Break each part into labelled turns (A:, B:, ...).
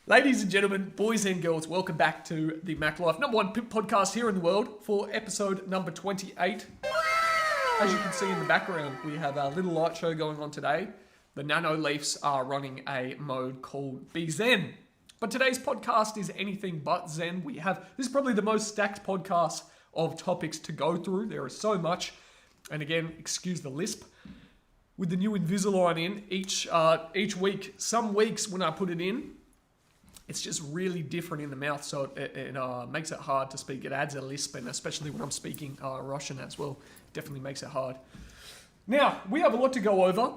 A: Ladies and gentlemen, boys and girls, welcome back to the Mac Life #1 podcast here in the world for episode number 28. As you can see in the background, we have our little light show going on today. The Nano Leafs are running a mode called Be Zen. But today's podcast is anything but Zen. This is probably the most stacked podcast of topics to go through. There is so much. And again, excuse the lisp. With the new Invisalign in, each week, some weeks when I put it in, it's just really different in the mouth, so it makes it hard to speak. It adds a lisp, and especially when I'm speaking Russian as well, definitely makes it hard. Now, we have a lot to go over.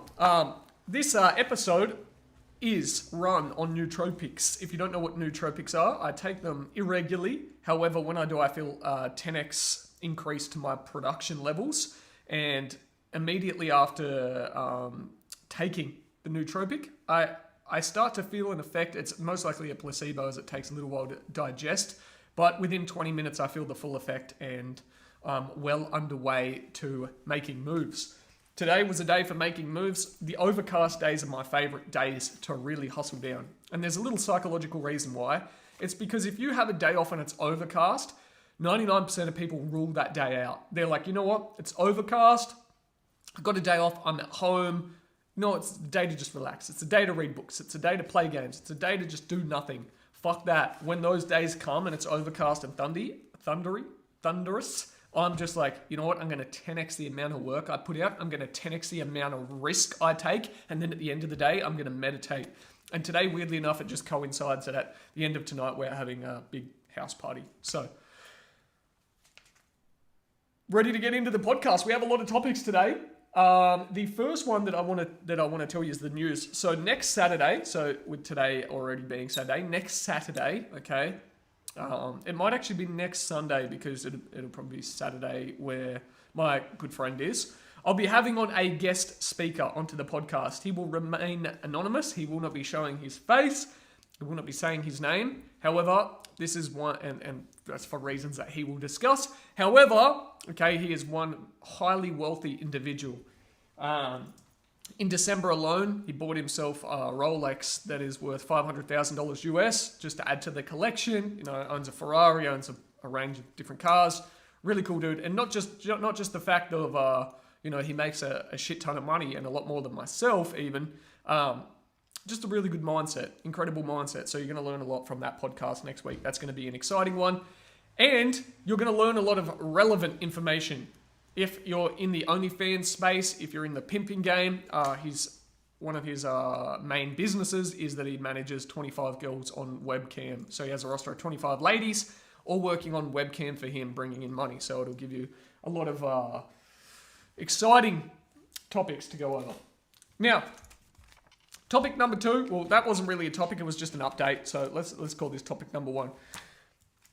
A: This episode is run on nootropics. If you don't know what nootropics are, I take them irregularly. However, when I do, I feel 10x increase to my production levels. And immediately after taking the nootropic, I start to feel an effect. It's most likely a placebo as it takes a little while to digest. But within 20 minutes, I feel the full effect and well underway to making moves. Today was a day for making moves. The overcast days are my favorite days to really hustle down. And there's a little psychological reason why. It's because if you have a day off and it's overcast, 99% of people rule that day out. They're like, you know what? It's overcast. I've got a day off. I'm at home. No, it's a day to just relax. It's a day to read books. It's a day to play games. It's a day to just do nothing. Fuck that. When those days come and it's overcast and thunderous, I'm just like, you know what? I'm going to 10x the amount of work I put out. I'm going to 10x the amount of risk I take. And then at the end of the day, I'm going to meditate. And today, weirdly enough, it just coincides that at the end of tonight, we're having a big house party. So, ready to get into the podcast. We have a lot of topics today. The first one that I want to tell you is the news. So next Saturday, so with today already being Saturday, next Saturday, okay, it might actually be next Sunday because it'll probably be Saturday where my good friend is. I'll be having on a guest speaker onto the podcast. He will remain anonymous. He will not be showing his face. He will not be saying his name. However, this is one, and that's for reasons that he will discuss. However, okay, he is one highly wealthy individual. In December alone, he bought himself a Rolex that is worth $500,000 US just to add to the collection. You know, owns a Ferrari, owns a range of different cars. Really cool dude, and not just the fact of he makes a shit ton of money and a lot more than myself even. Just a really good mindset, incredible mindset. So you're going to learn a lot from that podcast next week. That's going to be an exciting one. And you're going to learn a lot of relevant information. If you're in the Onlyfans space, if you're in the pimping game, one of his main businesses is that he manages 25 girls on webcam. So he has a roster of 25 ladies all working on webcam for him, bringing in money. So it'll give you a lot of exciting topics to go over. Now, topic number 2, well, that wasn't really a topic, it was just an update. So let's call this topic number 1.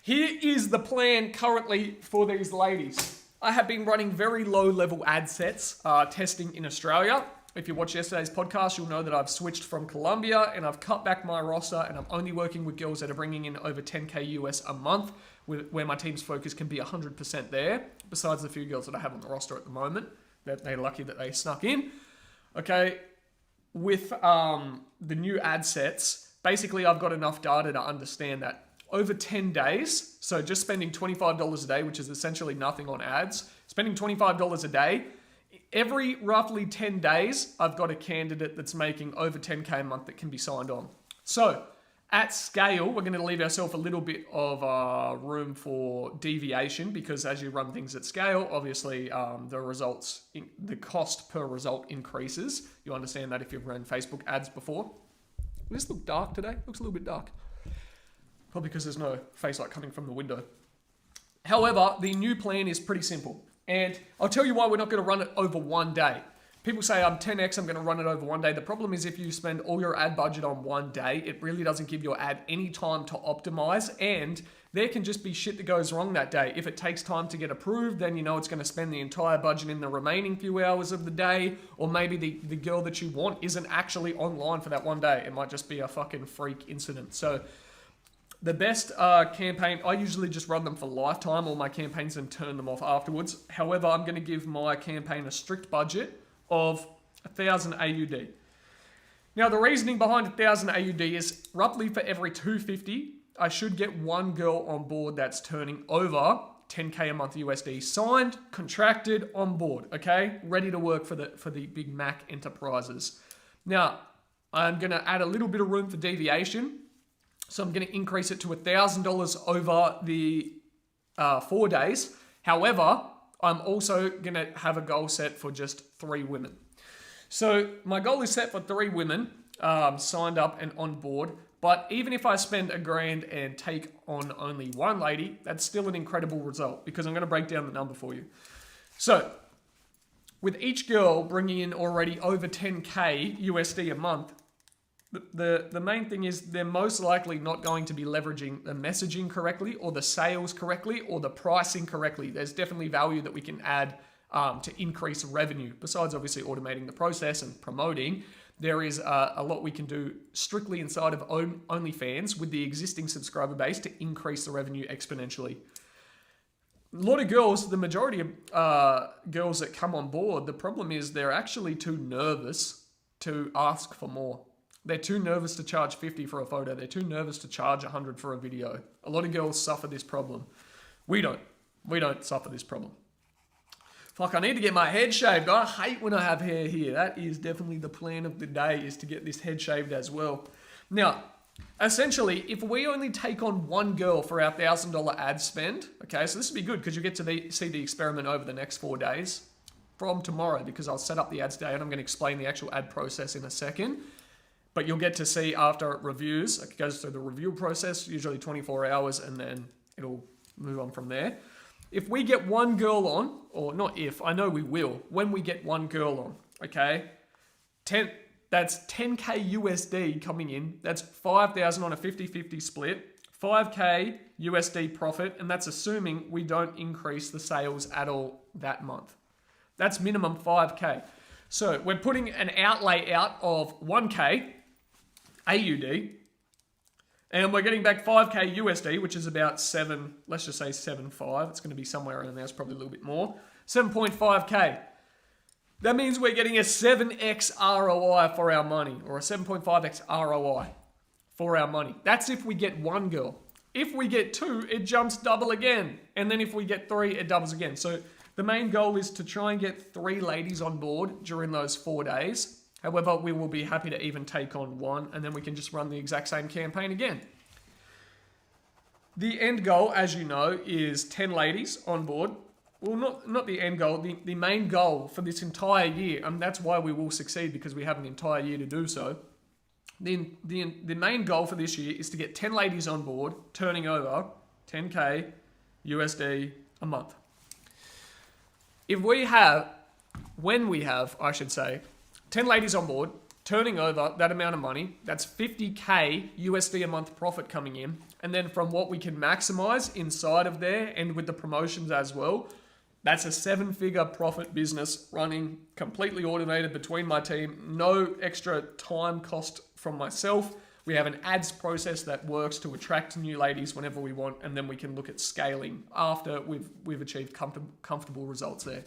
A: Here is the plan currently for these ladies. I have been running very low-level ad sets, testing in Australia. If you watch yesterday's podcast, you'll know that I've switched from Colombia and I've cut back my roster and I'm only working with girls that are bringing in over 10K US a month, where my team's focus can be 100% there, besides the few girls that I have on the roster at the moment. They're lucky that they snuck in. Okay. With the new ad sets, basically I've got enough data to understand that over 10 days, so just spending $25 a day, which is essentially nothing on ads, spending $25 a day, every roughly 10 days, I've got a candidate that's making over 10K a month that can be signed on. So at scale, we're going to leave ourselves a little bit of room for deviation because as you run things at scale, obviously the cost per result increases. You understand that if you've run Facebook ads before. Does this look dark today? Looks a little bit dark. Probably because there's no face light coming from the window. However, the new plan is pretty simple. And I'll tell you why we're not going to run it over one day. People say, I'm 10x, I'm going to run it over one day. The problem is if you spend all your ad budget on one day, it really doesn't give your ad any time to optimize. And there can just be shit that goes wrong that day. If it takes time to get approved, then you know it's going to spend the entire budget in the remaining few hours of the day. Or maybe the girl that you want isn't actually online for that one day. It might just be a fucking freak incident. So the best campaign, I usually just run them for lifetime, all my campaigns, and turn them off afterwards. However, I'm going to give my campaign a strict budget of 1,000 AUD. Now, the reasoning behind 1,000 AUD is roughly for every 250, I should get one girl on board that's turning over 10K a month USD, signed, contracted, on board, okay? Ready to work for the big Mac enterprises. Now, I'm going to add a little bit of room for deviation. So I'm going to increase it to $1,000 over the 4 days. However, I'm also going to have a goal set for just 3 women. So my goal is set for 3 women signed up and on board. But even if I spend $1,000 and take on only 1 lady, that's still an incredible result because I'm going to break down the number for you. So with each girl bringing in already over 10K USD a month, the main thing is they're most likely not going to be leveraging the messaging correctly or the sales correctly or the pricing correctly. There's definitely value that we can add to increase revenue. Besides obviously automating the process and promoting, there is a lot we can do strictly inside of Onlyfans with the existing subscriber base to increase the revenue exponentially. A lot of girls, the majority of girls that come on board, the problem is they're actually too nervous to ask for more. They're too nervous to charge 50 for a photo. They're too nervous to charge 100 for a video. A lot of girls suffer this problem. We don't. We don't suffer this problem. Fuck, I need to get my head shaved. I hate when I have hair here. That is definitely the plan of the day, is to get this head shaved as well. Now, essentially, if we only take on 1 girl for our $1,000 ad spend, okay, so this would be good because you get to see the experiment over the next 4 days from tomorrow, because I'll set up the ads today and I'm going to explain the actual ad process in a second. But you'll get to see after reviews. It goes through the review process, usually 24 hours, and then it'll move on from there. If we get 1 girl on, or not if, I know we will, when we get 1 girl on, okay, that's 10K USD coming in. That's 5,000 on a 50-50 split, 5K USD profit, and that's assuming we don't increase the sales at all that month. That's minimum 5K. So we're putting an outlay out of 1K AUD, and we're getting back 5K USD, which is about 7, let's just say 7.5. It's going to be somewhere around there. It's probably a little bit more. 7.5K. That means we're getting a 7x ROI for our money, or a 7.5x ROI for our money. That's if we get 1 girl. If we get 2, it jumps double again. And then if we get 3, it doubles again. So the main goal is to try and get 3 ladies on board during those 4 days. However, we will be happy to even take on 1, and then we can just run the exact same campaign again. The end goal, as you know, is 10 ladies on board. Well, not the end goal, the main goal for this entire year, and that's why we will succeed, because we have an entire year to do so. The main goal for this year is to get 10 ladies on board, turning over 10K USD a month. When we have, I should say, 10 ladies on board, turning over that amount of money, that's 50K USD a month profit coming in. And then from what we can maximize inside of there and with the promotions as well, that's a 7-figure profit business running completely automated between my team. No extra time cost from myself. We have an ads process that works to attract new ladies whenever we want, and then we can look at scaling after we've achieved comfortable results there.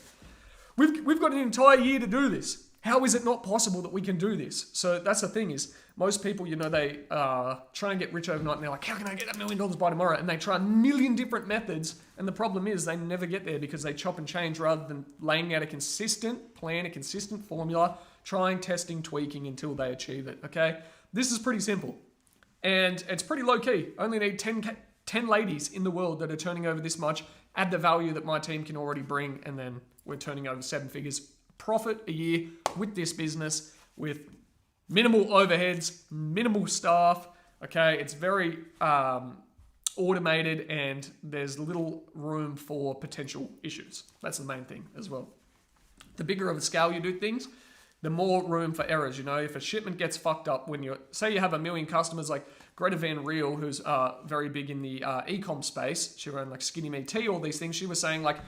A: We've got an entire year to do this. How is it not possible that we can do this? So that's the thing, is most people, they try and get rich overnight, and they're like, how can I get $1 million by tomorrow? And they try a million different methods. And the problem is they never get there because they chop and change rather than laying out a consistent plan, a consistent formula, trying, testing, tweaking until they achieve it, okay? This is pretty simple. And it's pretty low key. Only need 10 ladies in the world that are turning over this much, add the value that my team can already bring, and then we're turning over 7 figures profit a year with this business, with minimal overheads, minimal staff. Okay, it's very automated, and there's little room for potential issues. That's the main thing as well. The bigger of a scale you do things, the more room for errors. If a shipment gets fucked up when say you have 1 million customers, like Greta Van Riel, who's very big in the e-com space, she ran like Skinny Me Tea, all these things. She was saying like,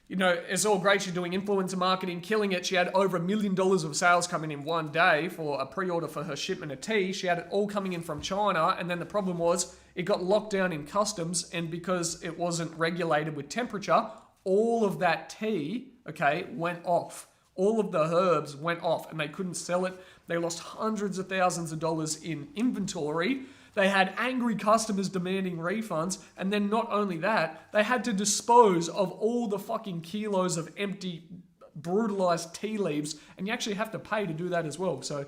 A: it's all great. She's doing influencer marketing, killing it. She had over $1 million of sales coming in one day for a pre-order for her shipment of tea. She had it all coming in from China. And then the problem was it got locked down in customs. And because it wasn't regulated with temperature, all of that tea, okay, went off. All of the herbs went off, and they couldn't sell it. They lost hundreds of thousands of dollars in inventory. They had angry customers demanding refunds. And then not only that, they had to dispose of all the fucking kilos of empty, brutalized tea leaves. And you actually have to pay to do that as well. So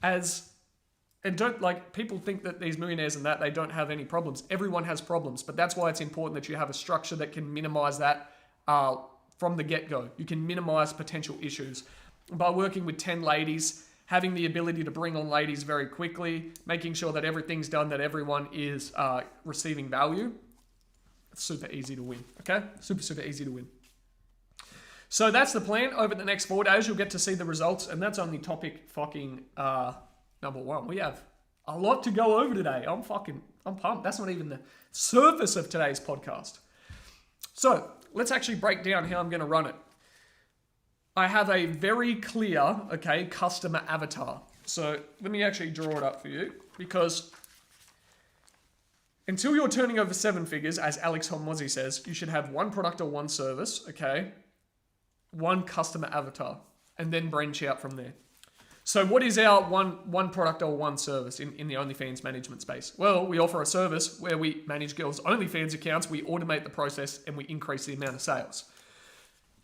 A: and don't, like, people think that these millionaires and that, they don't have any problems. Everyone has problems, but that's why it's important that you have a structure that can minimize that from the get-go. You can minimize potential issues. By working with 10 ladies, having the ability to bring on ladies very quickly, making sure that everything's done, that everyone is receiving value, it's super easy to win, okay? Super easy to win. So that's the plan. Over the next 4 days, you'll get to see the results, and that's only topic fucking number 1. We have a lot to go over today. I'm pumped. That's not even the surface of today's podcast. So let's actually break down how I'm going to run it. I have a very clear, okay, customer avatar. So let me actually draw it up for you, because until you're turning over 7 figures, as Alex Hormozzi says, you should have one product or one service, okay, one customer avatar, and then branch out from there. So what is our one product or one service in the OnlyFans management space? Well, we offer a service where we manage girls' OnlyFans accounts, we automate the process, and we increase the amount of sales.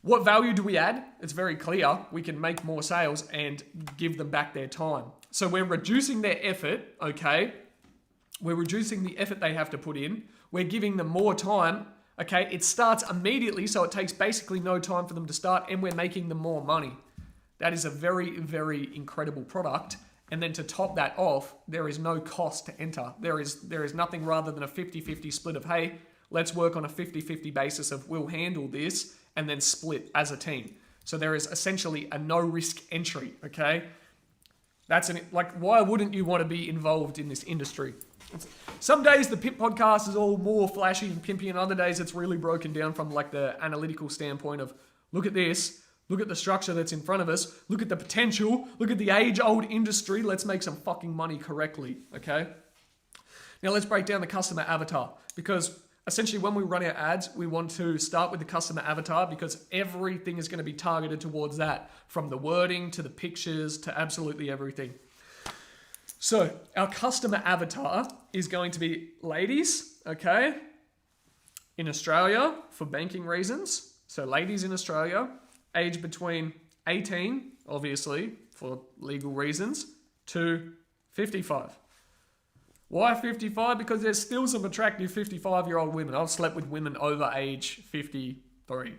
A: What value do we add? It's very clear. We can make more sales and give them back their time. So we're reducing their effort, okay? We're reducing the effort they have to put in. We're giving them more time, okay? It starts immediately, so it takes basically no time for them to start, and we're making them more money. That is a very, very incredible product. And then to top that off, there is no cost to enter. There is nothing rather than a 50-50 split of, hey, let's work on a 50-50 basis of we'll handle this, and then split as a team. So there is essentially a no-risk entry, okay? Why wouldn't you want to be involved in this industry? Some days the Pimp podcast is all more flashy and pimpy, and other days it's really broken down from like the analytical standpoint of, look at this, look at the structure that's in front of us, look at the potential, look at the age-old industry, let's make some fucking money correctly, okay? Now let's break down the customer avatar, because essentially when we run our ads, we want to start with the customer avatar, because everything is going to be targeted towards that, from the wording to the pictures to absolutely everything. So our customer avatar is going to be ladies, okay, in Australia for banking reasons. So ladies in Australia, age between 18, obviously, for legal reasons, to 55. Why 55? Because there's still some attractive 55-year-old women. I've slept with women over age 53.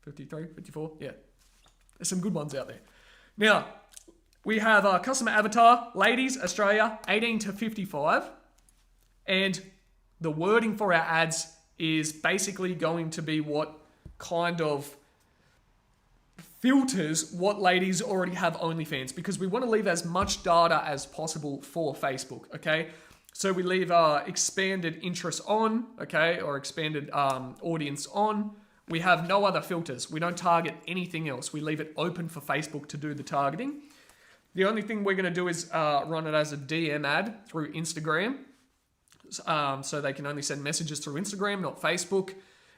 A: 53? 54? Yeah. There's some good ones out there. Now, we have our customer avatar, ladies, Australia, 18 to 55. And the wording for our ads is basically going to be what kind of filters what ladies already have OnlyFans, because we want to leave as much data as possible for Facebook, okay? So we leave our expanded interest on, okay, or expanded audience on. We have no other filters. We don't target anything else. We leave it open for Facebook to do the targeting. The only thing we're going to do is run it as a DM ad through Instagram. So they can only send messages through Instagram, not Facebook.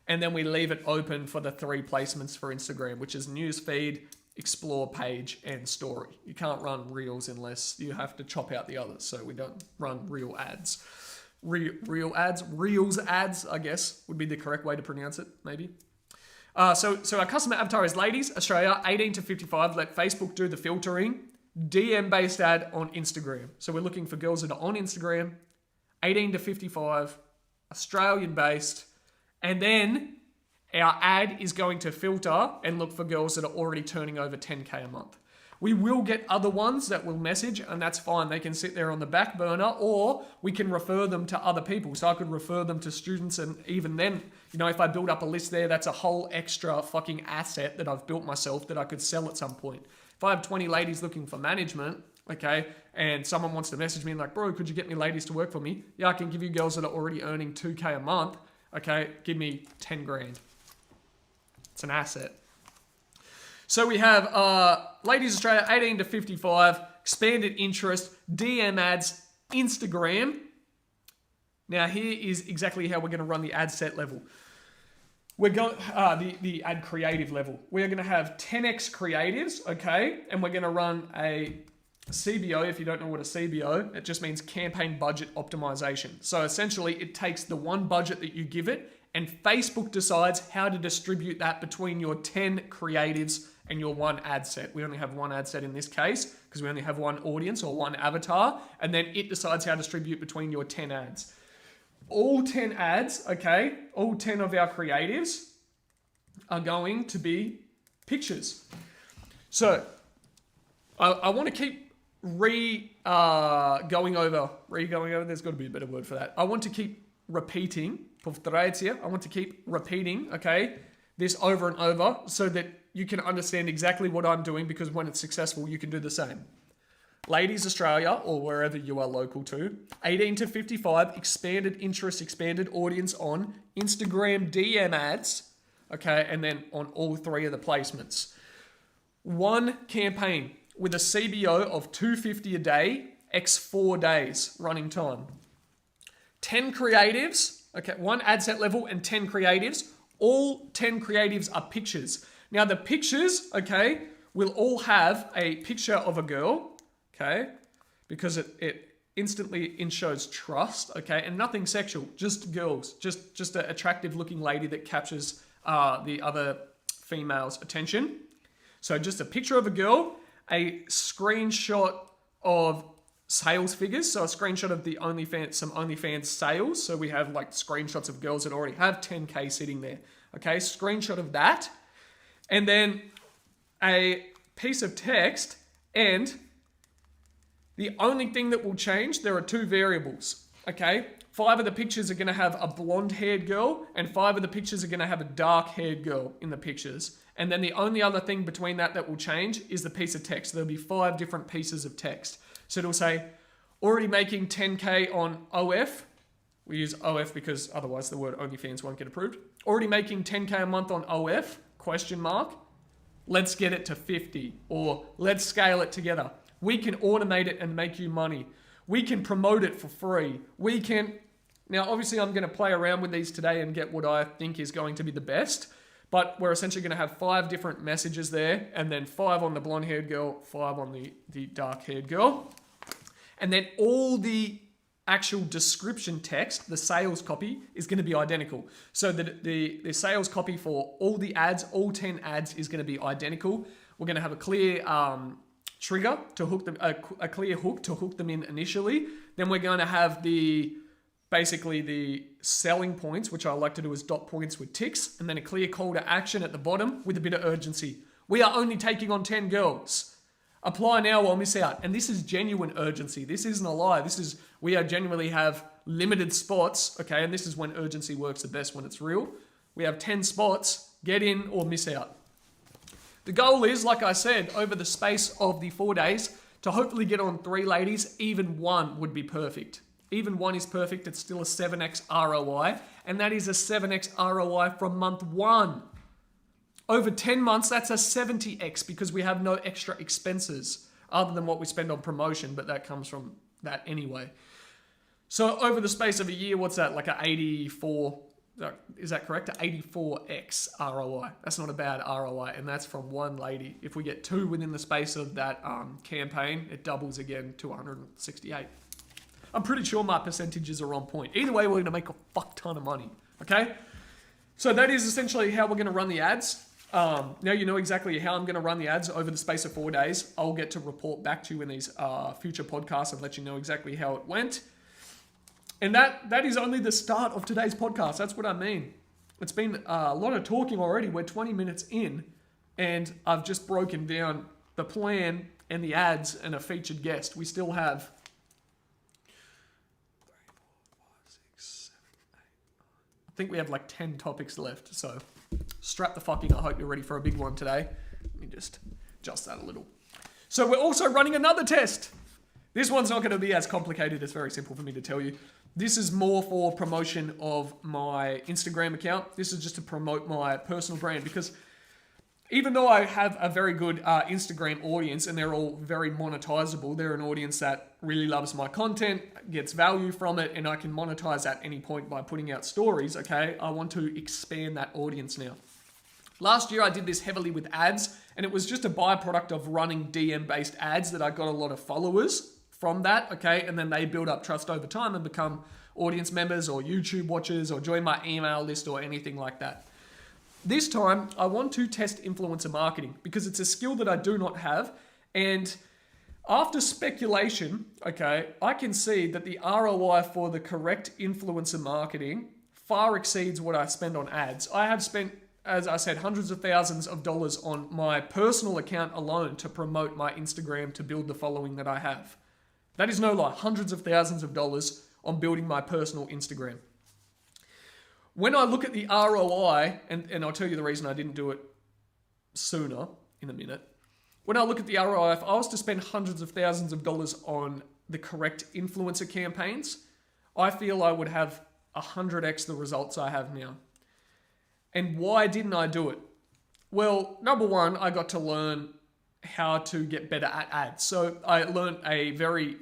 A: And then we leave it open for the 3 placements for Instagram, which is newsfeed, explore page, and story. You can't run reels unless you have to chop out the others. So we don't run real ads. Reels ads, I guess, would be the correct way to pronounce it, maybe. So our customer avatar is ladies, Australia, 18 to 55. Let Facebook do the filtering. DM-based ad on Instagram. So we're looking for girls that are on Instagram, 18 to 55, Australian-based. And then our ad is going to filter and look for girls that are already turning over 10K a month. We will get other ones that will message, and that's fine. They can sit there on the back burner, or we can refer them to other people. So I could refer them to students, and even then, you know, if I build up a list there, that's a whole extra fucking asset that I've built myself that I could sell at some point. If I have 20 ladies looking for management, okay, and someone wants to message me and like, bro, could you get me ladies to work for me? Yeah, I can give you girls that are already earning 2K a month. Okay, give me 10 grand. It's an asset. So we have ladies Australia, 18 to 55, expanded interest, DM ads, Instagram. Now here is exactly how we're going to run the ad set level. We're going the ad creative level. We're going to have 10x creatives, okay, and we're going to run a CBO, if you don't know what a CBO, it just means campaign budget optimization. So essentially it takes the one budget that you give it and Facebook decides how to distribute that between your 10 creatives and your one ad set. We only have one ad set in this case because we only have one audience or one avatar, and then it decides how to distribute between your 10 ads. All 10 ads, okay, all 10 of our creatives are going to be pictures. So I want to keep going over, there's got to be a better word for that. I want to keep repeating, okay, this over and over so that you can understand exactly what I'm doing, because when it's successful, you can do the same. Ladies Australia, or wherever you are local to, 18 to 55, expanded interest, expanded audience on Instagram DM ads, okay, and then on all three of the placements. One campaign with a CBO of $250 a day, x 4 days running time. 10 creatives, okay, one ad set level and 10 creatives. All 10 creatives are pictures. Now the pictures, okay, will all have a picture of a girl, okay, because it instantly shows trust, okay, and nothing sexual, just girls, just an attractive looking lady that captures the other female's attention. So just a picture of a girl, a screenshot of sales figures, so a screenshot of the some OnlyFans sales. So we have like screenshots of girls that already have 10K sitting there. Okay, screenshot of that. And then a piece of text, and the only thing that will change, there are two variables. Okay, 5 of the pictures are going to have a blonde-haired girl, and 5 of the pictures are going to have a dark-haired girl in the pictures. And then the only other thing between that will change is the piece of text. There'll be 5 different pieces of text. So it'll say, already making 10K on OF. We use OF because otherwise the word OnlyFans won't get approved. Already making 10K a month on OF, question mark. Let's get it to 50, or let's scale it together. We can automate it and make you money. We can promote it for free. We can, now obviously I'm going to play around with these today and get what I think is going to be the best. But we're essentially going to have 5 different messages there, and then 5 on the blonde-haired girl, 5 on the dark-haired girl. And then all the actual description text, the sales copy, is going to be identical. So the sales copy for all the ads, all 10 ads, is going to be identical. We're going to have a clear trigger to hook them, a clear hook to hook them in initially. Then we're going to have basically the selling points, which I like to do as dot points with ticks, and then a clear call to action at the bottom with a bit of urgency. We are only taking on 10 girls. Apply now or miss out. And this is genuine urgency. This isn't a lie. We genuinely have limited spots, okay? And this is when urgency works the best, when it's real. We have 10 spots. Get in or miss out. The goal is, like I said, over the space of the 4 days, to hopefully get on 3 ladies. Even 1 would be perfect. Even 1 is perfect. It's still a 7x ROI. And that is a 7x ROI from month 1. Over 10 months, that's a 70x, because we have no extra expenses other than what we spend on promotion, but that comes from that anyway. So over the space of a year, what's that? Like an 84, is that correct? An 84x ROI. That's not a bad ROI, and that's from 1 lady. If we get 2 within the space of that campaign, it doubles again to 168. I'm pretty sure my percentages are on point. Either way, we're going to make a fuck ton of money, okay? So that is essentially how we're going to run the ads. Now you know exactly how I'm going to run the ads over the space of 4 days. I'll get to report back to you in these future podcasts and let you know exactly how it went. And that is only the start of today's podcast. That's what I mean. It's been a lot of talking already. We're 20 minutes in, and I've just broken down the plan and the ads and a featured guest. We still have 3, 4, 5, 6, 7, 8, 9. I think we have like 10 topics left, so strap the fuck in. I hope you're ready for a big one today. Let me just adjust that a little. So we're also running another test. This one's not going to be as complicated. It's very simple for me to tell you. This is more for promotion of my Instagram account. This is just to promote my personal brand, because even though I have a very good Instagram audience and they're all very monetizable, they're an audience that really loves my content, gets value from it, and I can monetize at any point by putting out stories, okay? I want to expand that audience now. Last year I did this heavily with ads, and it was just a byproduct of running DM-based ads that I got a lot of followers from that, okay? And then they build up trust over time and become audience members or YouTube watchers or join my email list or anything like that. This time, I want to test influencer marketing because it's a skill that I do not have. And after speculation, okay, I can see that the ROI for the correct influencer marketing far exceeds what I spend on ads. I have spent, as I said, hundreds of thousands of dollars on my personal account alone to promote my Instagram to build the following that I have. That is no lie, hundreds of thousands of dollars on building my personal Instagram. When I look at the ROI, and I'll tell you the reason I didn't do it sooner in a minute. When I look at the ROI, if I was to spend hundreds of thousands of dollars on the correct influencer campaigns, I feel I would have 100x the results I have now. And why didn't I do it? Well, number one, I got to learn how to get better at ads. So I learned a very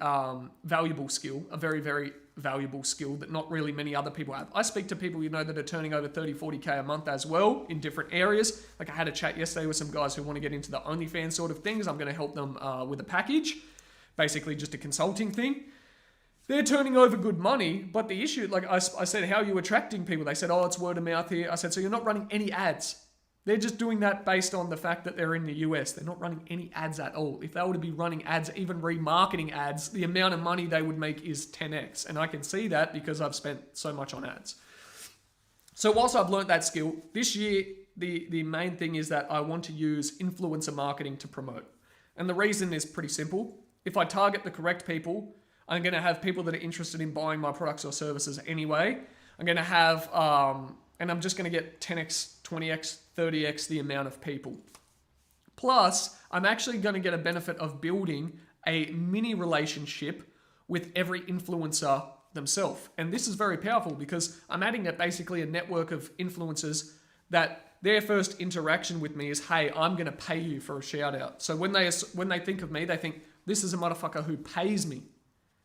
A: valuable skill, a very, very valuable skill that not really many other people have. I speak to people, that are turning over 30, 40K a month as well in different areas. Like I had a chat yesterday with some guys who want to get into the Onlyfans sort of things. I'm going to help them with a package, basically just a consulting thing. They're turning over good money, but the issue, like I said, how are you attracting people? They said, oh, it's word of mouth here. I said, so you're not running any ads. They're just doing that based on the fact that they're in the US. They're not running any ads at all. If they were to be running ads, even remarketing ads, the amount of money they would make is 10x. And I can see that because I've spent so much on ads. So whilst I've learned that skill, this year, the main thing is that I want to use influencer marketing to promote. And the reason is pretty simple. If I target the correct people, I'm going to have people that are interested in buying my products or services anyway. I'm going to have, and I'm just going to get 10x, 20x, 30x the amount of people. Plus, I'm actually going to get a benefit of building a mini relationship with every influencer themselves. And this is very powerful because I'm adding basically a network of influencers that their first interaction with me is, hey, I'm going to pay you for a shout out. So when they think of me, they think, this is a motherfucker who pays me.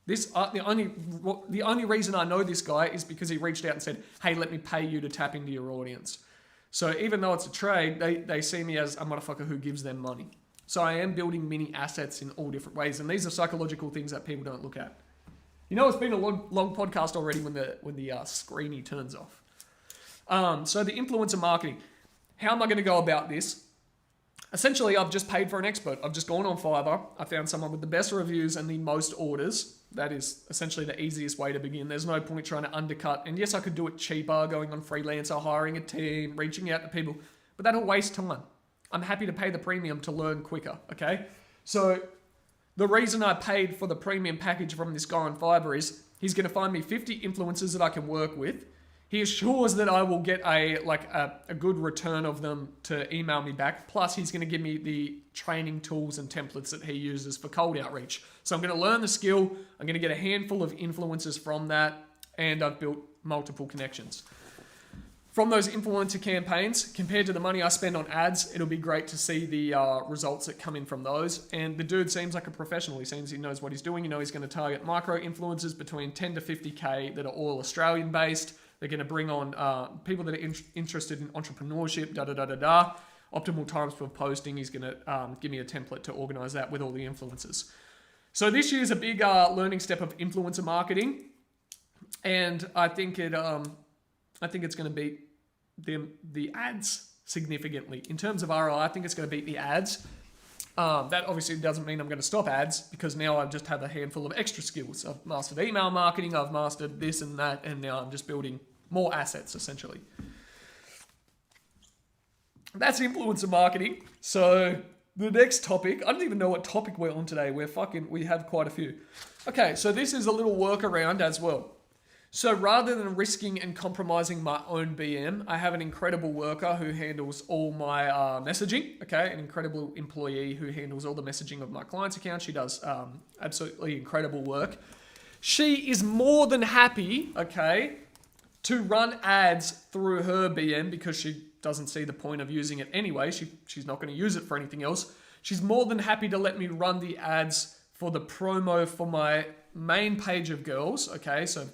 A: The only reason I know this guy is because he reached out and said, hey, let me pay you to tap into your audience. So even though it's a trade, they see me as a motherfucker who gives them money. So I am building mini assets in all different ways. And these are psychological things that people don't look at. It's been a long podcast already when the screeny turns off. So the influencer marketing. How am I going to go about this? Essentially, I've just paid for an expert. I've just gone on Fiverr. I found someone with the best reviews and the most orders. That is essentially the easiest way to begin. There's no point trying to undercut. And yes, I could do it cheaper, going on Freelancer, hiring a team, reaching out to people, but that'll waste time. I'm happy to pay the premium to learn quicker, okay? So the reason I paid for the premium package from this guy on Fiverr is he's going to find me 50 influencers that I can work with. He assures that I will get a good return of them to email me back. Plus, he's going to give me the training tools and templates that he uses for cold outreach. So I'm going to learn the skill. I'm going to get a handful of influencers from that. And I've built multiple connections. From those influencer campaigns, compared to the money I spend on ads, it'll be great to see the results that come in from those. And the dude seems like a professional. He seems he knows what he's doing. He's going to target micro influencers between 10 to 50K that are all Australian based. They're going to bring on people that are interested in entrepreneurship, optimal times for posting. He's going to give me a template to organize that with all the influencers. So this year is a big learning step of influencer marketing. And I think it's going to beat the ads significantly. In terms of ROI, I think it's going to beat the ads. That obviously doesn't mean I'm going to stop ads because now I just have a handful of extra skills. I've mastered email marketing, I've mastered this and that, and now I'm just building more assets, essentially. That's influencer marketing. So the next topic, I don't even know what topic we're on today. We have quite a few. Okay, so this is a little workaround as well. So rather than risking and compromising my own BM, I have an incredible worker who handles all my messaging, okay? An incredible employee who handles all the messaging of my client's account. She does absolutely incredible work. She is more than happy, okay, to run ads through her BM because she doesn't see the point of using it anyway. She's not going to use it for anything else. She's more than happy to let me run the ads for the promo for my main page of girls, okay? So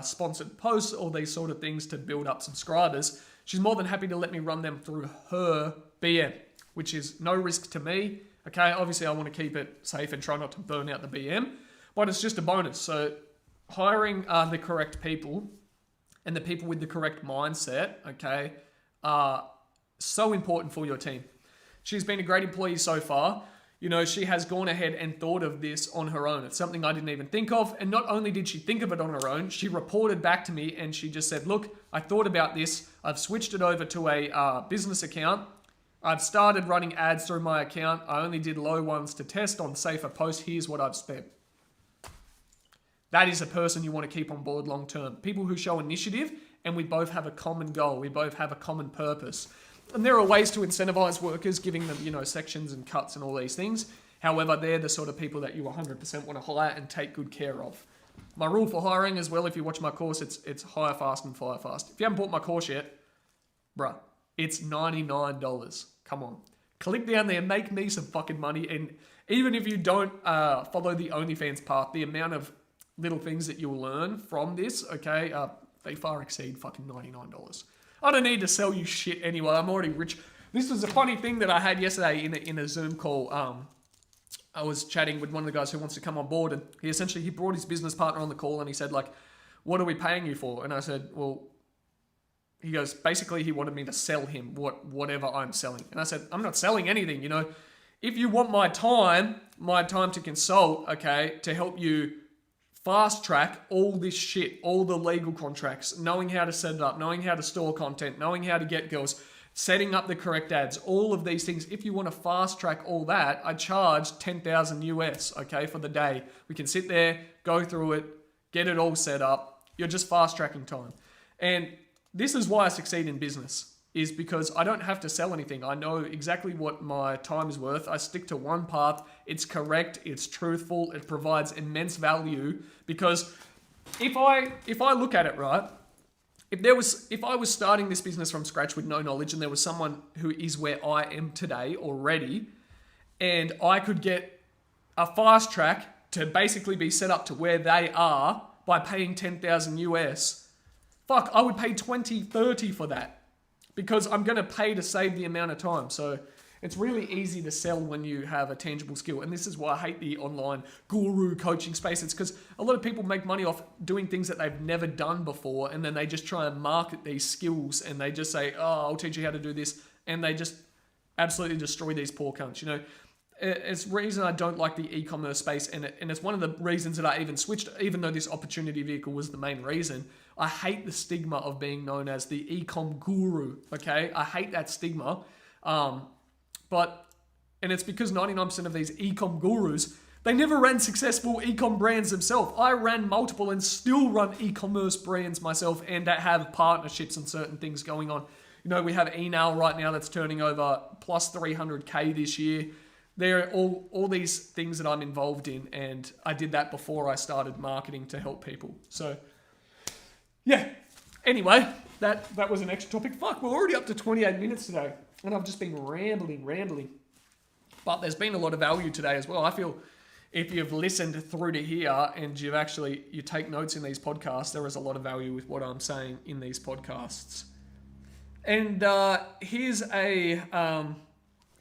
A: sponsored posts, all these sort of things to build up subscribers, she's more than happy to let me run them through her BM, which is no risk to me. Okay, obviously I want to keep it safe and try not to burn out the BM, but it's just a bonus. So hiring the correct people and the people with the correct mindset, okay, are so important for your team. She's been a great employee so far. You know, she has gone ahead and thought of this on her own. It's something I didn't even think of. And not only did she think of it on her own, she reported back to me and she just said, look, I thought about this. I've switched it over to a business account. I've started running ads through my account. I only did low ones to test on safer posts. Here's what I've spent. That is a person you want to keep on board long term. People who show initiative and we both have a common goal. We both have a common purpose. And there are ways to incentivize workers, giving them, you know, sections and cuts and all these things. However, they're the sort of people that you 100% want to hire and take good care of. My rule for hiring as well, if you watch my course, it's hire fast and fire fast. If you haven't bought my course yet, bruh, it's $99. Come on. Click down there, make me some fucking money. And even if you don't follow the Onlyfans path, the amount of little things that you'll learn from this, okay, they far exceed fucking $99. I don't need to sell you shit anyway. I'm already rich. This was a funny thing that I had yesterday in a Zoom call. I was chatting with one of the guys who wants to come on board, and he brought his business partner on the call, and he said, like, what are we paying you for? And I said, well, he goes, basically he wanted me to sell him whatever I'm selling. And I said, I'm not selling anything, you know. If you want my time to consult, okay, to help you fast track all this shit, all the legal contracts, knowing how to set it up, knowing how to store content, knowing how to get girls, setting up the correct ads, all of these things. If you want to fast track all that, I charge 10,000 US, okay, for the day. We can sit there, go through it, get it all set up. You're just fast tracking time. And this is why I succeed in business, is because I don't have to sell anything. I know exactly what my time is worth. I stick to one path. It's correct. It's truthful. It provides immense value. Because if I look at it, right, if I was starting this business from scratch with no knowledge and there was someone who is where I am today already, and I could get a fast track to basically be set up to where they are by paying 10,000 US, fuck, I would pay 20, 30 for that. Because I'm going to pay to save the amount of time. So it's really easy to sell when you have a tangible skill. And this is why I hate the online guru coaching space. It's because a lot of people make money off doing things that they've never done before. And then they just try and market these skills. And they just say, oh, I'll teach you how to do this. And they just absolutely destroy these poor cunts. You know, it's the reason I don't like the e-commerce space. And it's one of the reasons that I even switched, even though this opportunity vehicle was the main reason. I hate the stigma of being known as the e-com guru, okay? I hate that stigma. And it's because 99% of these e-com gurus, they never ran successful e-com brands themselves. I ran multiple and still run e-commerce brands myself and have partnerships and certain things going on. You know, we have eNow right now that's turning over plus 300K this year. There are all these things that I'm involved in, and I did that before I started marketing to help people. So, yeah. Anyway, that was an extra topic. Fuck, we're already up to 28 minutes today, and I've just been rambling. But there's been a lot of value today as well. I feel if you've listened through to here and you take notes in these podcasts, there is a lot of value with what I'm saying in these podcasts. And here's a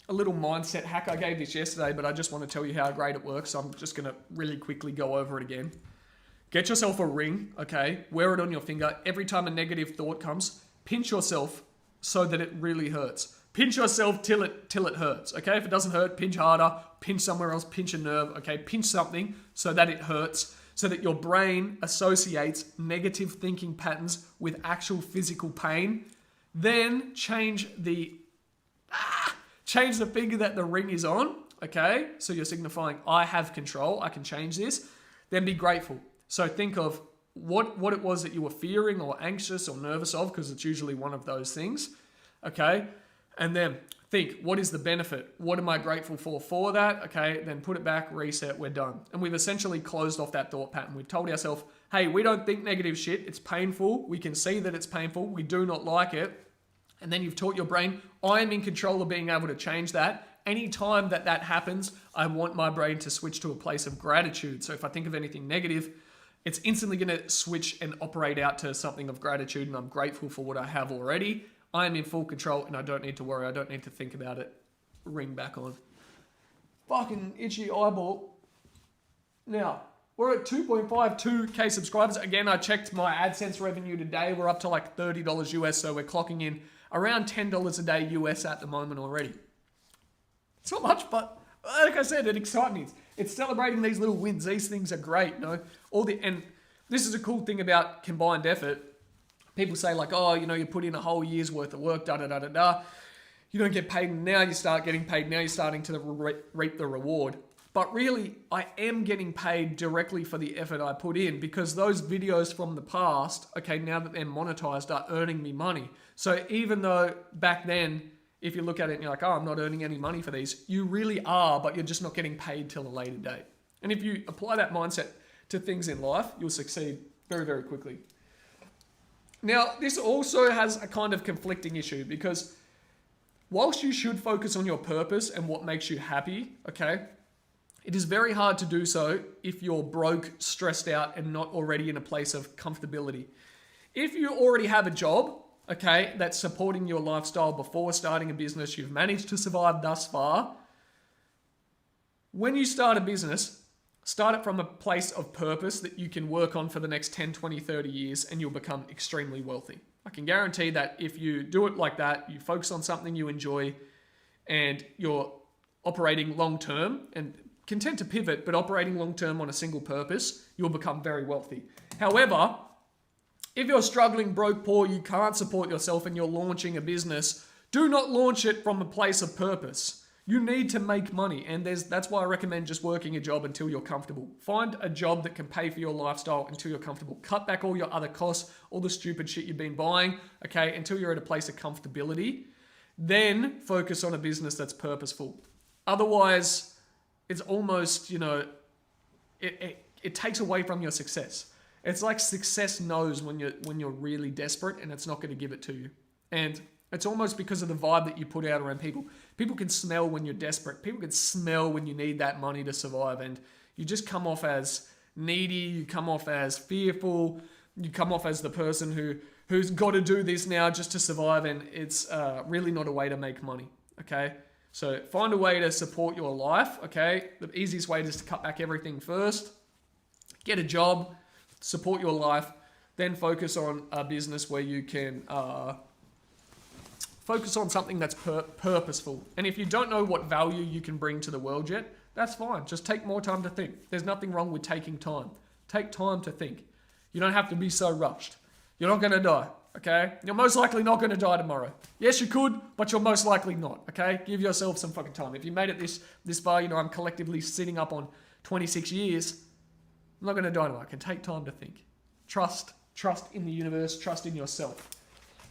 A: little mindset hack. I gave this yesterday, but I just want to tell you how great it works. So I'm just going to really quickly go over it again. Get yourself a ring, okay? Wear it on your finger. Every time a negative thought comes, pinch yourself so that it really hurts. Pinch yourself till it hurts, okay? If it doesn't hurt, pinch harder. Pinch somewhere else, pinch a nerve, okay? Pinch something so that it hurts, so that your brain associates negative thinking patterns with actual physical pain. Then change the finger that the ring is on, okay? So you're signifying, I have control, I can change this. Then be grateful. So think of what it was that you were fearing or anxious or nervous of, because it's usually one of those things, okay? And then think, what is the benefit? What am I grateful for that? Okay, then put it back, reset, we're done. And we've essentially closed off that thought pattern. We've told ourselves, hey, we don't think negative shit. It's painful. We can see that it's painful. We do not like it. And then you've taught your brain, I am in control of being able to change that. Anytime that happens, I want my brain to switch to a place of gratitude. So if I think of anything negative, it's instantly going to switch and operate out to something of gratitude, and I'm grateful for what I have already. I am in full control, and I don't need to worry. I don't need to think about it. Ring back on. Fucking itchy eyeball. Now, we're at 2.52k subscribers. Again, I checked my AdSense revenue today. We're up to like $30 US, so we're clocking in around $10 a day US at the moment already. It's not much, but like I said, it excites me. It's celebrating these little wins. These things are great, you know. And this is a cool thing about combined effort. People say like, oh, you know, you put in a whole year's worth of work, da-da-da-da-da. You don't get paid now, you start getting paid now, you're starting to reap the reward. But really, I am getting paid directly for the effort I put in, because those videos from the past, okay, now that they're monetized, are earning me money. So even though back then, if you look at it and you're like, oh, I'm not earning any money for these, you really are, but you're just not getting paid till a later date. And if you apply that mindset to things in life, you'll succeed very, very quickly. Now, this also has a kind of conflicting issue, because whilst you should focus on your purpose and what makes you happy, okay, it is very hard to do so if you're broke, stressed out, and not already in a place of comfortability. If you already have a job, okay, that's supporting your lifestyle before starting a business, you've managed to survive thus far, when you start a business, start it from a place of purpose that you can work on for the next 10, 20, 30 years, and you'll become extremely wealthy. I can guarantee that if you do it like that, you focus on something you enjoy, and you're operating long-term and content to pivot, but operating long-term on a single purpose, you'll become very wealthy. However, if you're struggling, broke, poor, you can't support yourself, and you're launching a business, do not launch it from a place of purpose. You need to make money, and that's why I recommend just working a job until you're comfortable. Find a job that can pay for your lifestyle until you're comfortable. Cut back all your other costs, all the stupid shit you've been buying, okay, until you're at a place of comfortability. Then focus on a business that's purposeful. Otherwise, it's almost, you know, it takes away from your success. It's like success knows when you're really desperate, and it's not going to give it to you. And it's almost because of the vibe that you put out around people. People can smell when you're desperate. People can smell when you need that money to survive. And you just come off as needy. You come off as fearful. You come off as the person who's got to do this now just to survive. And it's really not a way to make money, okay? So find a way to support your life, okay? The easiest way is to cut back everything first. Get a job, support your life, then focus on a business where you can... focus on something that's purposeful. And if you don't know what value you can bring to the world yet, that's fine. Just take more time to think. There's nothing wrong with taking time. Take time to think. You don't have to be so rushed. You're not going to die, okay? You're most likely not going to die tomorrow. Yes, you could, but you're most likely not, okay? Give yourself some fucking time. If you made it this far, you know, I'm collectively sitting up on 26 years. I'm not going to die tomorrow. I can take time to think. Trust in the universe. Trust in yourself.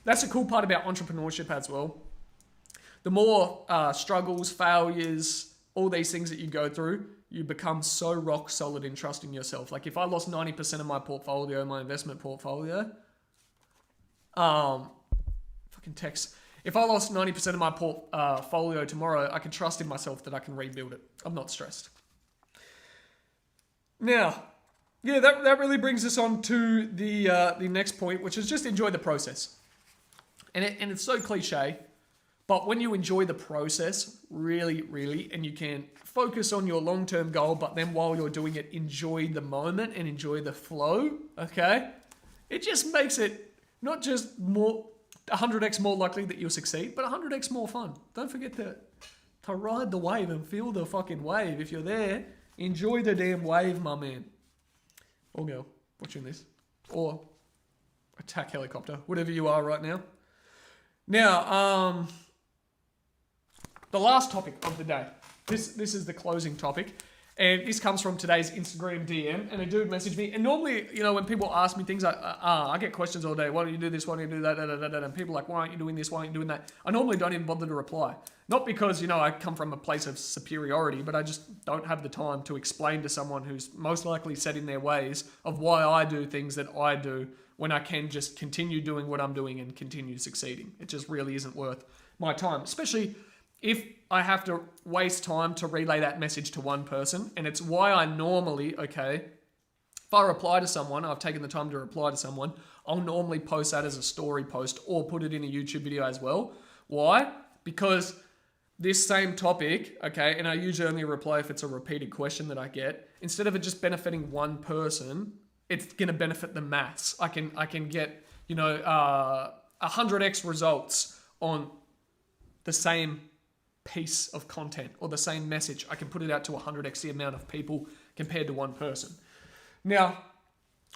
A: That's a cool part about entrepreneurship as well. The more struggles, failures, all these things that you go through, you become so rock solid in trusting yourself. Like if I lost 90% of my portfolio, my investment portfolio, if I lost 90% of my portfolio tomorrow, I can trust in myself that I can rebuild it. I'm not stressed. Now, yeah, that really brings us on to the next point, which is just enjoy the process. And it's so cliche, but when you enjoy the process, really, really, and you can focus on your long-term goal, but then while you're doing it, enjoy the moment and enjoy the flow, okay? It just makes it not just 100x more likely that you'll succeed, but 100x more fun. Don't forget to ride the wave and feel the fucking wave. If you're there, enjoy the damn wave, my man. Or girl, watching this. Or attack helicopter, whatever you are right now. Now, the last topic of the day. This is the closing topic. And this comes from today's Instagram DM. And a dude messaged me. And normally, you know, when people ask me things, I get questions all day. Why don't you do this? Why don't you do that? And people are like, why aren't you doing this? Why aren't you doing that? I normally don't even bother to reply. Not because, you know, I come from a place of superiority, but I just don't have the time to explain to someone who's most likely set in their ways of why I do things that I do, when I can just continue doing what I'm doing and continue succeeding. It just really isn't worth my time, especially if I have to waste time to relay that message to one person. And it's why I normally, okay, If I reply to someone, I've taken the time to reply to someone, I'll normally post that as a story post or put it in a YouTube video as well. Why? Because this same topic, okay, and I usually only reply if it's a repeated question that I get, instead of it just benefiting one person, it's going to benefit the mass. I can get, 100x results on the same piece of content or the same message. I can put it out to 100x the amount of people compared to one person. Now,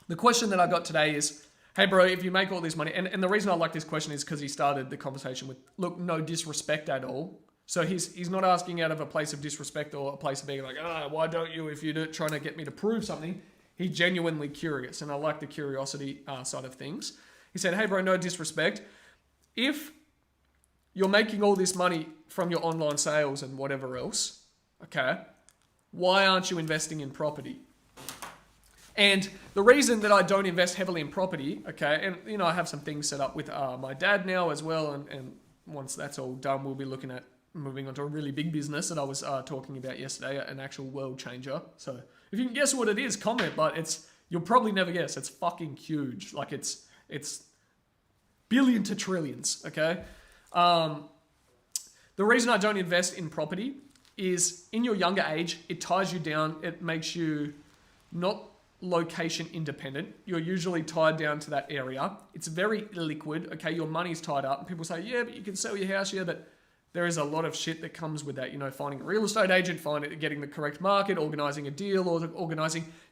A: the question that I got today is, hey bro, if you make all this money, and the reason I like this question is because he started the conversation with, look, no disrespect at all. So he's not asking out of a place of disrespect or a place of being like, why don't you, if you're trying to get me to prove something. He's genuinely curious, and I like the curiosity side of things. He said, hey bro, no disrespect. If you're making all this money from your online sales and whatever else, okay, why aren't you investing in property? And the reason that I don't invest heavily in property, okay, and I have some things set up with my dad now as well, and once that's all done, we'll be looking at moving on to a really big business that I was talking about yesterday, an actual world changer. So if you can guess what it is, comment, but you'll probably never guess. It's fucking huge. Like it's billion to trillions, okay? The reason I don't invest in property is in your younger age, it ties you down. It makes you not location independent. You're usually tied down to that area. It's very illiquid. Okay, your money's tied up. And people say, yeah, but you can sell your house. Yeah, but there is a lot of shit that comes with that. Finding a real estate agent, getting the correct market, organizing a deal, or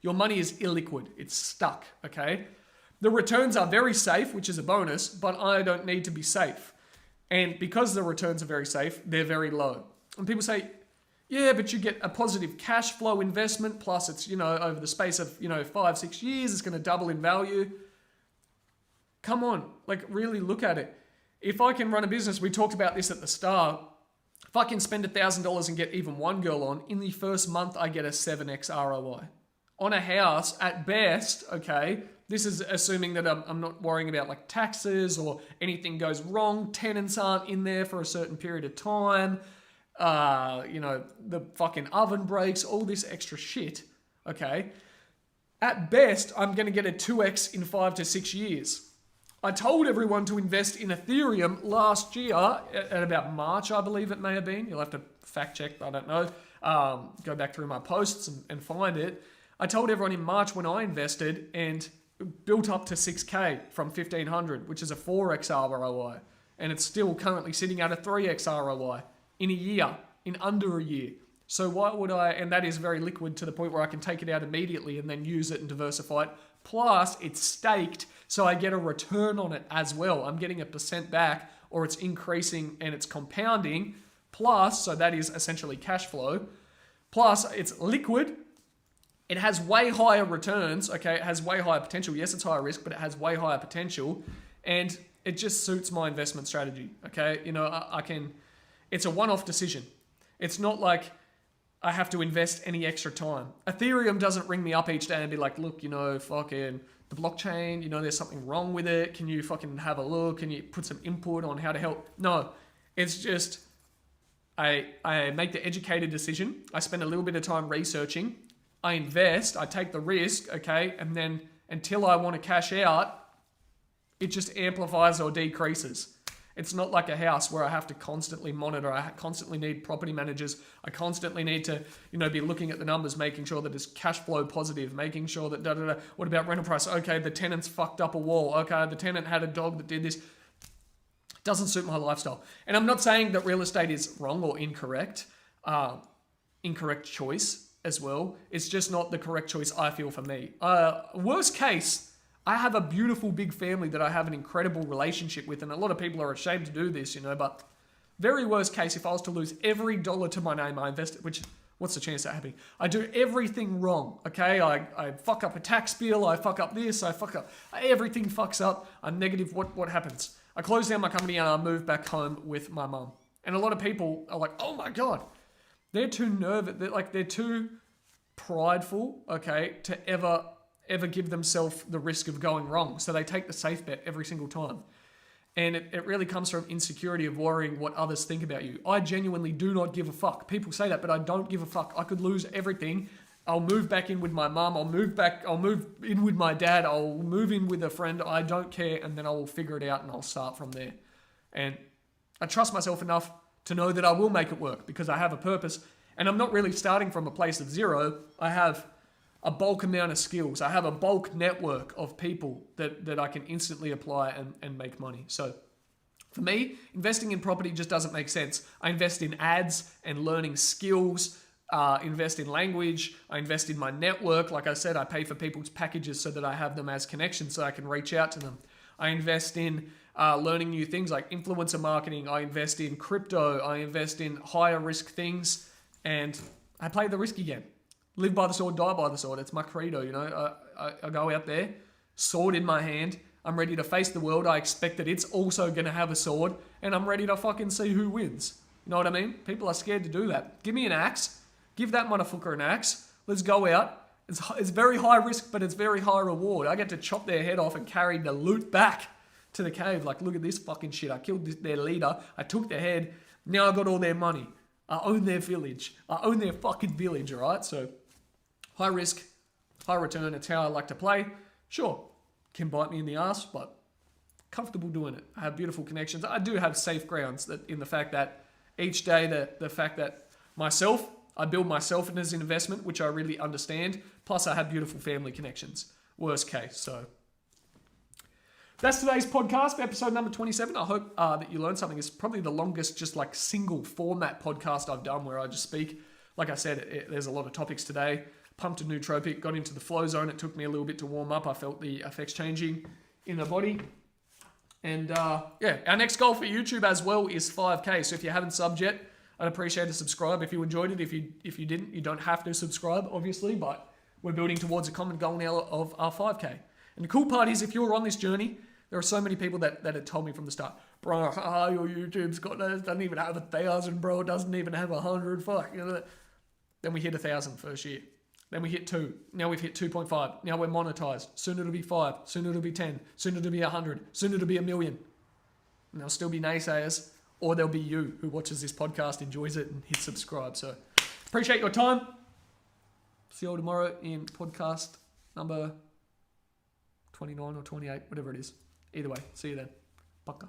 A: your money is illiquid. It's stuck. Okay, the returns are very safe, which is a bonus, but I don't need to be safe. And because the returns are very safe, they're very low. And people say, yeah, but you get a positive cash flow investment, plus it's, over the space of, 5-6 years, it's going to double in value. Come on, really look at it. If I can run a business, we talked about this at the start, if I can spend $1,000 and get even one girl on, in the first month, I get a 7x ROI. On a house, at best, okay, this is assuming that I'm not worrying about taxes or anything goes wrong, tenants aren't in there for a certain period of time, the fucking oven breaks, all this extra shit, okay? At best, I'm going to get a 2x in 5 to 6 years. I told everyone to invest in Ethereum last year, at about March, I believe it may have been. You'll have to fact check, I don't know. Go back through my posts and find it. I told everyone in March when I invested and built up to 6K from 1,500, which is a 4x ROI. And it's still currently sitting at a 3x ROI in a year, in under a year. So why would I, and that is very liquid to the point where I can take it out immediately and then use it and diversify it. Plus it's staked, so I get a return on it as well. I'm getting a % back, or it's increasing and it's compounding. Plus, so that is essentially cash flow. Plus it's liquid. It has way higher returns, okay? It has way higher potential. Yes, it's higher risk, but it has way higher potential. And it just suits my investment strategy, okay? It's a one-off decision. It's not like I have to invest any extra time. Ethereum doesn't ring me up each day and be like, look, fucking the blockchain, there's something wrong with it. Can you fucking have a look? Can you put some input on how to help? No, it's just I make the educated decision. I spend a little bit of time researching. I invest, I take the risk, okay? And then until I want to cash out, it just amplifies or decreases. It's not like a house where I have to constantly monitor. I constantly need property managers. I constantly need to, be looking at the numbers, making sure that it's cash flow positive, making sure that da-da-da. What about rental price? Okay, the tenant's fucked up a wall. Okay, the tenant had a dog that did this. It doesn't suit my lifestyle. And I'm not saying that real estate is wrong or incorrect. Incorrect choice as well. It's just not the correct choice I feel for me. Worst case, I have a beautiful big family that I have an incredible relationship with, and a lot of people are ashamed to do this, but very worst case, if I was to lose every dollar to my name I invested, which, what's the chance of that happening? I do everything wrong, okay? I fuck up a tax bill, I fuck up this, I fuck up, everything fucks up, I'm negative, what happens? I close down my company and I move back home with my mum. And a lot of people are like, oh my God, they're too nervous, they're too prideful, okay, to ever give themselves the risk of going wrong. So they take the safe bet every single time. And it really comes from insecurity of worrying what others think about you. I genuinely do not give a fuck. People say that, but I don't give a fuck. I could lose everything I'll move back in with my mum. I'll move in with my dad. I'll move in with a friend. I don't care. And then I will figure it out and I'll start from there. And I trust myself enough to know that I will make it work because I have a purpose. And I'm not really starting from a place of zero. I have a bulk amount of skills. I have a bulk network of people that I can instantly apply and make money. So for me, investing in property just doesn't make sense. I invest in ads and learning skills, invest in language, I invest in my network. Like I said, I pay for people's packages so that I have them as connections so I can reach out to them. I invest in learning new things like influencer marketing. I invest in crypto. I invest in higher risk things and I play the risky game. Live by the sword, die by the sword. It's my credo, you know. I go out there, sword in my hand. I'm ready to face the world. I expect that it's also going to have a sword. And I'm ready to fucking see who wins. You know what I mean? People are scared to do that. Give me an axe. Give that motherfucker an axe. Let's go out. It's very high risk, but it's very high reward. I get to chop their head off and carry the loot back to the cave. Like, look at this fucking shit. I killed their leader. I took their head. Now I got all their money. I own their village. I own their fucking village, all right? So high risk, high return. It's how I like to play. Sure, can bite me in the ass, but comfortable doing it. I have beautiful connections. I do have safe grounds that in the fact that each day, the fact that I build myself as an investment, which I really understand. Plus, I have beautiful family connections. Worst case. So that's today's podcast, episode number 27. I hope that you learned something. It's probably the longest, just like single format podcast I've done where I just speak. Like I said, there's a lot of topics today. Pumped a nootropic, got into the flow zone. It took me a little bit to warm up. I felt the effects changing in the body. And yeah, our next goal for YouTube as well is 5K. So if you haven't subbed yet, I'd appreciate a subscribe. If you enjoyed it, if you didn't, you don't have to subscribe, obviously. But we're building towards a common goal now of our 5K. And the cool part is, if you're on this journey, there are so many people that had told me from the start, bro, your YouTube's doesn't even have 1,000, bro. It doesn't even have 100. Fuck. Then we hit 1,000 first year. Then we hit 2. Now we've hit 2.5. Now we're monetized. Soon it'll be 5. Soon it'll be 10. Soon it'll be 100. Soon it'll be 1 million. And there'll still be naysayers, or there'll be you who watches this podcast, enjoys it, and hits subscribe. So appreciate your time. See you all tomorrow in podcast number 29 or 28, whatever it is. Either way, see you then. Paka.